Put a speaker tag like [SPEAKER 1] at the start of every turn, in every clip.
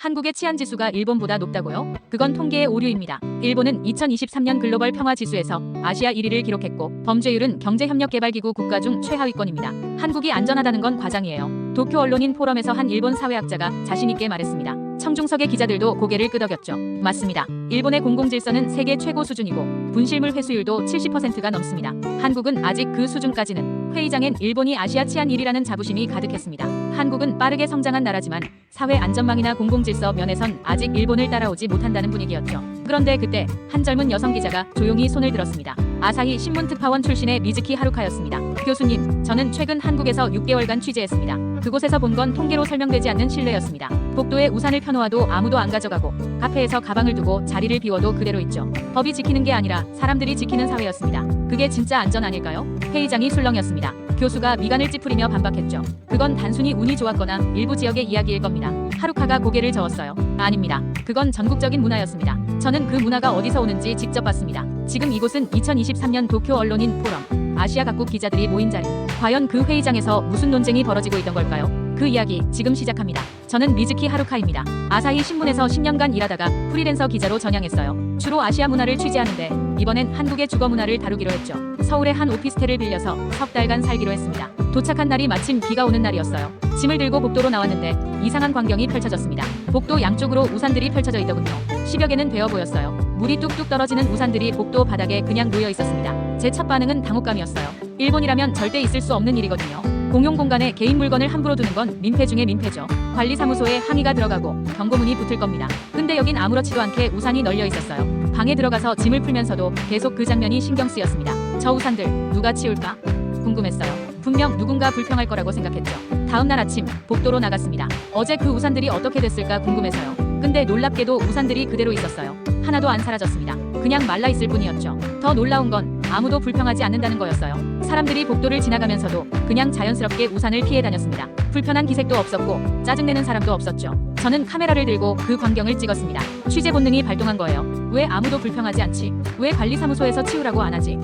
[SPEAKER 1] 한국의 치안 지수가 일본보다 높다고요? 그건 통계의 오류입니다. 일본은 2023년 글로벌 평화 지수에서 아시아 1위를 기록했고 범죄율은 경제협력개발기구 국가 중 최하위권입니다. 한국이 안전하다는 건 과장이에요. 도쿄 언론인 포럼에서 한 일본 사회학자가 자신있게 말했습니다. 청중석의 기자들도 고개를 끄덕였죠. 맞습니다. 일본의 공공질서는 세계 최고 수준이고 분실물 회수율도 70%가 넘습니다. 한국은 아직 그 수준까지는. 회의장엔 일본이 아시아 치안 1위라는 자부심이 가득했습니다. 한국은 빠르게 성장한 나라지만 사회 안전망이나 공공질서 면에선 아직 일본을 따라오지 못한다는 분위기였죠. 그런데 그때 한 젊은 여성 기자가 조용히 손을 들었습니다. 아사히 신문 특파원 출신의 미즈키 하루카였습니다. 교수님, 저는 최근 한국에서 6개월간 취재했습니다. 그곳에서 본 건 통계로 설명되지 않는 신뢰였습니다. 복도에 우산을 펴놓아도 아무도 안 가져가고 카페에서 가방을 두고 자리를 비워도 그대로 있죠. 법이 지키는 게 아니라 사람들이 지키는 사회였습니다. 그게 진짜 안전 아닐까요? 회의장이 술렁였습니다. 교수가 미간을 찌푸리며 반박했죠. 그건 단순히 운이 좋았거나 일부 지역의 이야기일 겁니다. 하루카가 고개를 저었어요. 아닙니다. 그건 전국적인 문화였습니다. 저는 그 문화가 어디서 오는지 직접 봤습니다. 지금 이곳은 2023년 도쿄 언론인 포럼, 아시아 각국 기자들이 모인 자리. 과연 그 회의장에서 무슨 논쟁이 벌어지고 있던 걸까요? 그 이야기 지금 시작합니다. 저는 미즈키 하루카입니다. 아사히 신문에서 10년간 일하다가 프리랜서 기자로 전향했어요. 주로 아시아 문화를 취재하는데 이번엔 한국의 주거 문화를 다루기로 했죠. 서울의 한 오피스텔을 빌려서 석 달간 살기로 했습니다. 도착한 날이 마침 비가 오는 날이었어요. 짐을 들고 복도로 나왔는데 이상한 광경이 펼쳐졌습니다. 복도 양쪽으로 우산들이 펼쳐져 있더군요. 10여 개는 되어 보였어요. 물이 뚝뚝 떨어지는 우산들이 복도 바닥에 그냥 놓여 있었습니다. 제 첫 반응은 당혹감이었어요. 일본이라면 절대 있을 수 없는 일이거든요. 공용 공간에 개인 물건을 함부로 두는 건 민폐 중에 민폐죠. 관리사무소에 항의가 들어가고 경고문이 붙을 겁니다. 근데 여긴 아무렇지도 않게 우산이 널려 있었어요. 방에 들어가서 짐을 풀면서도 계속 그 장면이 신경 쓰였습니다. 저 우산들 누가 치울까? 궁금했어요. 분명 누군가 불평할 거라고 생각했죠. 다음 날 아침 복도로 나갔습니다. 어제 그 우산들이 어떻게 됐을까 궁금해서요. 근데 놀랍게도 우산들이 그대로 있었어요. 하나도 안 사라졌습니다. 그냥 말라 있을 뿐이었죠. 더 놀라운 건 아무도 불평하지 않는다는 거였어요. 사람들이 복도를 지나가면서도 그냥 자연스럽게 우산을 피해 다녔습니다. 불편한 기색도 없었고 짜증내는 사람도 없었죠. 저는 카메라를 들고 그 광경을 찍었습니다. 취재 본능이 발동한 거예요. 왜 아무도 불평하지 않지? 왜 관리사무소에서 치우라고 안 하지?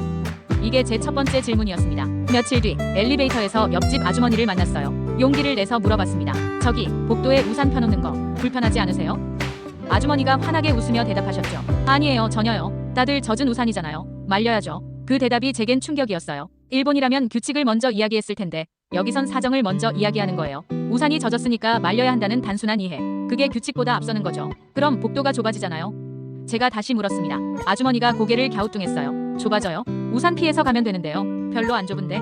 [SPEAKER 1] 이게 제 첫 번째 질문이었습니다. 며칠 뒤 엘리베이터에서 옆집 아주머니를 만났어요. 용기를 내서 물어봤습니다. 저기 복도에 우산 펴놓는 거 불편하지 않으세요? 아주머니가 환하게 웃으며 대답하셨죠. 아니에요, 전혀요. 다들 젖은 우산이잖아요. 말려야죠. 그 대답이 제겐 충격이었어요. 일본이라면 규칙을 먼저 이야기했을 텐데 여기선 사정을 먼저 이야기하는 거예요. 우산이 젖었으니까 말려야 한다는 단순한 이해. 그게 규칙보다 앞서는 거죠. 그럼 복도가 좁아지잖아요. 제가 다시 물었습니다. 아주머니가 고개를 갸우뚱했어요. 좁아져요? 우산 피해서 가면 되는데요. 별로 안 좁은데?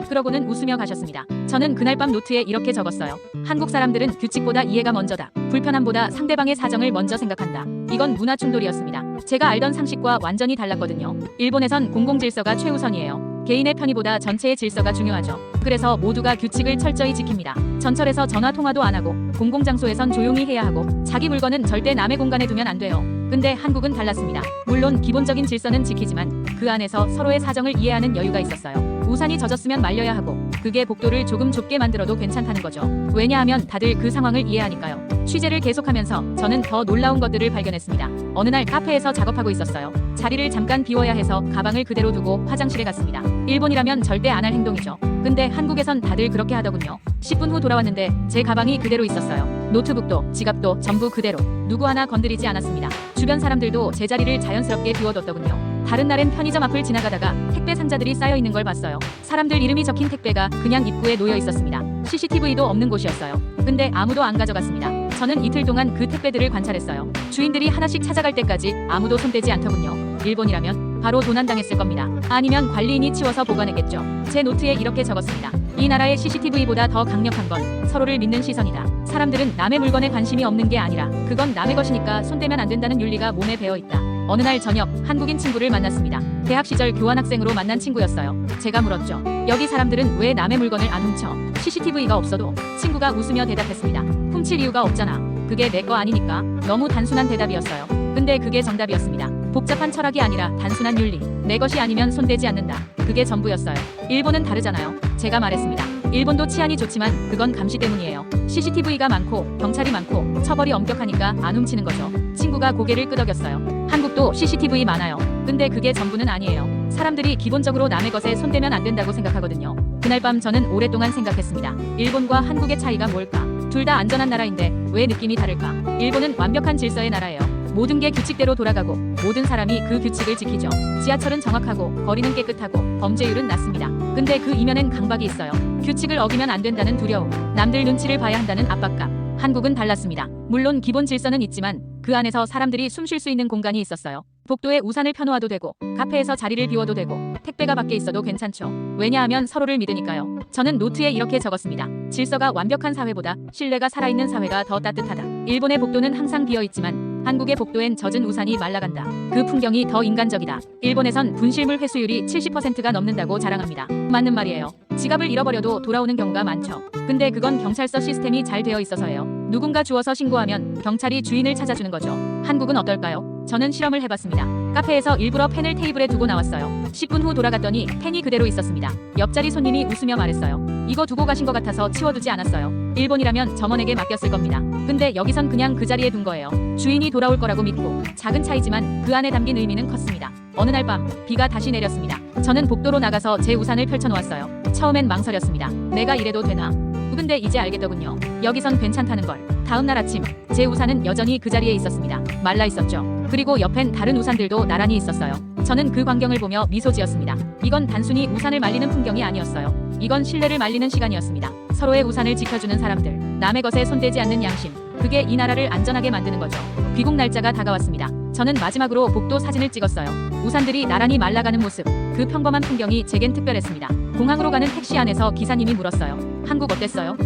[SPEAKER 1] 그러고는 웃으며 가셨습니다. 저는 그날 밤 노트에 이렇게 적었어요. 한국 사람들은 규칙보다 이해가 먼저다. 불편함보다 상대방의 사정을 먼저 생각한다. 이건 문화 충돌이었습니다. 제가 알던 상식과 완전히 달랐거든요. 일본에선 공공질서가 최우선이에요. 개인의 편의보다 전체의 질서가 중요하죠. 그래서 모두가 규칙을 철저히 지킵니다. 전철에서 전화 통화도 안 하고 공공장소에선 조용히 해야 하고 자기 물건은 절대 남의 공간에 두면 안 돼요. 근데 한국은 달랐습니다. 물론 기본적인 질서는 지키지만 그 안에서 서로의 사정을 이해하는 여유가 있었어요. 우산이 젖었으면 말려야 하고 그게 복도를 조금 좁게 만들어도 괜찮다는 거죠. 왜냐하면 다들 그 상황을 이해하니까요. 취재를 계속하면서 저는 더 놀라운 것들을 발견했습니다. 어느 날 카페에서 작업하고 있었어요. 자리를 잠깐 비워야 해서 가방을 그대로 두고 화장실에 갔습니다. 일본이라면 절대 안 할 행동이죠. 근데 한국에선 다들 그렇게 하더군요. 10분 후 돌아왔는데 제 가방이 그대로 있었어요. 노트북도 지갑도 전부 그대로. 누구 하나 건드리지 않았습니다. 주변 사람들도 제 자리를 자연스럽게 비워뒀더군요. 다른 날엔 편의점 앞을 지나가다가 택배 상자들이 쌓여 있는 걸 봤어요. 사람들 이름이 적힌 택배가 그냥 입구에 놓여 있었습니다. CCTV도 없는 곳이었어요. 근데 아무도 안 가져갔습니다. 저는 이틀 동안 그 택배들을 관찰했어요. 주인들이 하나씩 찾아갈 때까지 아무도 손대지 않더군요. 일본이라면 바로 도난당했을 겁니다. 아니면 관리인이 치워서 보관했겠죠. 제 노트에 이렇게 적었습니다. 이 나라의 CCTV보다 더 강력한 건 서로를 믿는 시선이다. 사람들은 남의 물건에 관심이 없는 게 아니라 그건 남의 것이니까 손대면 안 된다는 윤리가 몸에 배어 있다. 어느 날 저녁 한국인 친구를 만났습니다. 대학 시절 교환학생으로 만난 친구였어요. 제가 물었죠. 여기 사람들은 왜 남의 물건을 안 훔쳐? CCTV가 없어도. 친구가 웃으며 대답했습니다. 훔칠 이유가 없잖아. 그게 내 거 아니니까. 너무 단순한 대답이었어요. 근데 그게 정답이었습니다. 복잡한 철학이 아니라 단순한 윤리. 내 것이 아니면 손대지 않는다. 그게 전부였어요. 일본은 다르잖아요. 제가 말했습니다. 일본도 치안이 좋지만 그건 감시 때문이에요. CCTV가 많고 경찰이 많고 처벌이 엄격하니까 안 훔치는 거죠. 친구가 고개를 끄덕였어요. 한국도 CCTV 많아요. 근데 그게 전부는 아니에요. 사람들이 기본적으로 남의 것에 손대면 안 된다고 생각하거든요. 그날 밤 저는 오랫동안 생각했습니다. 일본과 한국의 차이가 뭘까? 둘 다 안전한 나라인데 왜 느낌이 다를까? 일본은 완벽한 질서의 나라예요. 모든 게 규칙대로 돌아가고 모든 사람이 그 규칙을 지키죠. 지하철은 정확하고 거리는 깨끗하고 범죄율은 낮습니다. 근데 그 이면엔 강박이 있어요. 규칙을 어기면 안 된다는 두려움, 남들 눈치를 봐야 한다는 압박감. 한국은 달랐습니다. 물론 기본 질서는 있지만 그 안에서 사람들이 숨 쉴 수 있는 공간이 있었어요. 복도에 우산을 펴놓아도 되고 카페에서 자리를 비워도 되고 택배가 밖에 있어도 괜찮죠. 왜냐하면 서로를 믿으니까요. 저는 노트에 이렇게 적었습니다. 질서가 완벽한 사회보다 신뢰가 살아있는 사회가 더 따뜻하다. 일본의 복도는 항상 비어있지만 한국의 복도엔 젖은 우산이 말라간다. 그 풍경이 더 인간적이다. 일본에선 분실물 회수율이 70%가 넘는다고 자랑합니다. 맞는 말이에요. 지갑을 잃어버려도 돌아오는 경우가 많죠. 근데 그건 경찰서 시스템이 잘 되어 있어서예요. 누군가 주워서 신고하면 경찰이 주인을 찾아주는 거죠. 한국은 어떨까요? 저는 실험을 해봤습니다. 카페에서 일부러 펜을 테이블에 두고 나왔어요. 10분 후 돌아갔더니 펜이 그대로 있었습니다. 옆자리 손님이 웃으며 말했어요. 이거 두고 가신 것 같아서 치워두지 않았어요. 일본이라면 점원에게 맡겼을 겁니다. 근데 여기선 그냥 그 자리에 둔 거예요. 주인이 돌아올 거라고 믿고. 작은 차이지만 그 안에 담긴 의미는 컸습니다. 어느 날 밤 비가 다시 내렸습니다. 저는 복도로 나가서 제 우산을 펼쳐놓았어요. 처음엔 망설였습니다. 내가 이래도 되나? 근데 이제 알겠더군요. 여기선 괜찮다는 걸. 다음 날 아침 제 우산은 여전히 그 자리에 있었습니다. 말라 있었죠. 그리고 옆엔 다른 우산들도 나란히 있었어요. 저는 그 광경을 보며 미소 지었습니다. 이건 단순히 우산을 말리는 풍경이 아니었어요. 이건 신뢰를 말리는 시간이었습니다. 서로의 우산을 지켜주는 사람들, 남의 것에 손대지 않는 양심. 그게 이 나라를 안전하게 만드는 거죠. 귀국 날짜가 다가왔습니다. 저는 마지막으로 복도 사진을 찍었어요. 우산들이 나란히 말라가는 모습. 그 평범한 풍경이 제겐 특별했습니다. 공항으로 가는 택시 안에서 기사님이 물었어요. 한국 어땠어요?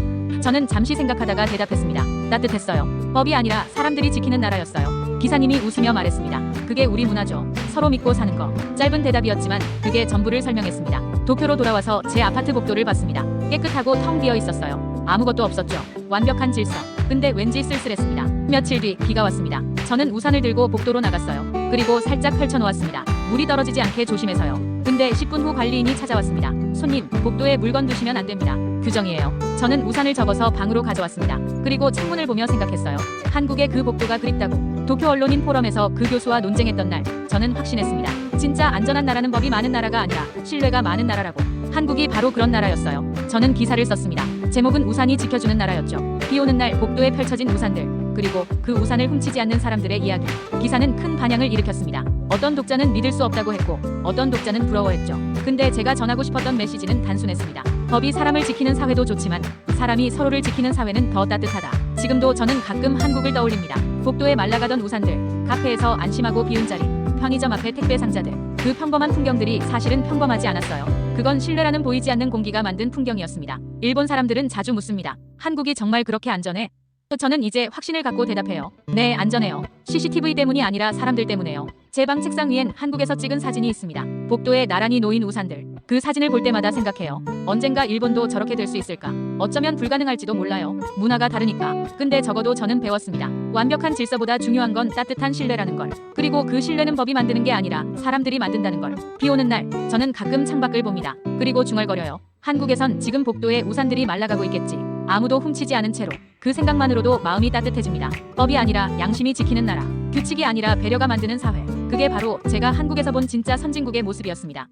[SPEAKER 1] 저는 잠시 생각하다가 대답했습니다. 따뜻했어요. 법이 아니라 사람들이 지키는 나라였어요. 기사님이 웃으며 말했습니다. 그게 우리 문화죠. 서로 믿고 사는 거. 짧은 대답이었지만 그게 전부를 설명했습니다. 도쿄로 돌아와서 제 아파트 복도를 봤습니다. 깨끗하고 텅 비어 있었어요. 아무것도 없었죠. 완벽한 질서. 근데 왠지 쓸쓸했습니다. 며칠 뒤 비가 왔습니다. 저는 우산을 들고 복도로 나갔어요. 그리고 살짝 펼쳐놓았습니다. 물이 떨어지지 않게 조심해서요. 근데 10분 후 관리인이 찾아왔습니다. 손님, 복도에 물건 두시면 안 됩니다. 규정이에요. 저는 우산을 접어서 방으로 가져왔습니다. 그리고 창문을 보며 생각했어요. 한국의 그 복도가 그립다고. 도쿄 언론인 포럼에서 그 교수와 논쟁했던 날, 저는 확신했습니다. 진짜 안전한 나라는 법이 많은 나라가 아니라 신뢰가 많은 나라라고. 한국이 바로 그런 나라였어요. 저는 기사를 썼습니다. 제목은 우산이 지켜주는 나라였죠. 비 오는 날 복도에 펼쳐진 우산들, 그리고 그 우산을 훔치지 않는 사람들의 이야기. 기사는 큰 반향을 일으켰습니다. 어떤 독자는 믿을 수 없다고 했고 어떤 독자는 부러워했죠. 근데 제가 전하고 싶었던 메시지는 단순했습니다. 법이 사람을 지키는 사회도 좋지만 사람이 서로를 지키는 사회는 더 따뜻하다. 지금도 저는 가끔 한국을 떠올립니다. 복도에 말라가던 우산들, 카페에서 안심하고 비운 자리, 편의점 앞에 택배 상자들. 그 평범한 풍경들이 사실은 평범하지 않았어요. 그건 신뢰라는 보이지 않는 공기가 만든 풍경이었습니다. 일본 사람들은 자주 묻습니다. 한국이 정말 그렇게 안전해? 저는 이제 확신을 갖고 대답해요. 네, 안전해요. CCTV 때문이 아니라 사람들 때문에요. 제 방 책상 위엔 한국에서 찍은 사진이 있습니다. 복도에 나란히 놓인 우산들. 그 사진을 볼 때마다 생각해요. 언젠가 일본도 저렇게 될 수 있을까? 어쩌면 불가능할지도 몰라요. 문화가 다르니까. 근데 적어도 저는 배웠습니다. 완벽한 질서보다 중요한 건 따뜻한 신뢰라는 걸. 그리고 그 신뢰는 법이 만드는 게 아니라 사람들이 만든다는 걸. 비 오는 날, 저는 가끔 창밖을 봅니다. 그리고 중얼거려요. 한국에선 지금 복도에 우산들이 말라가고 있겠지. 아무도 훔치지 않은 채로. 그 생각만으로도 마음이 따뜻해집니다. 법이 아니라 양심이 지키는 나라. 규칙이 아니라 배려가 만드는 사회. 그게 바로 제가 한국에서 본 진짜 선진국의 모습이었습니다.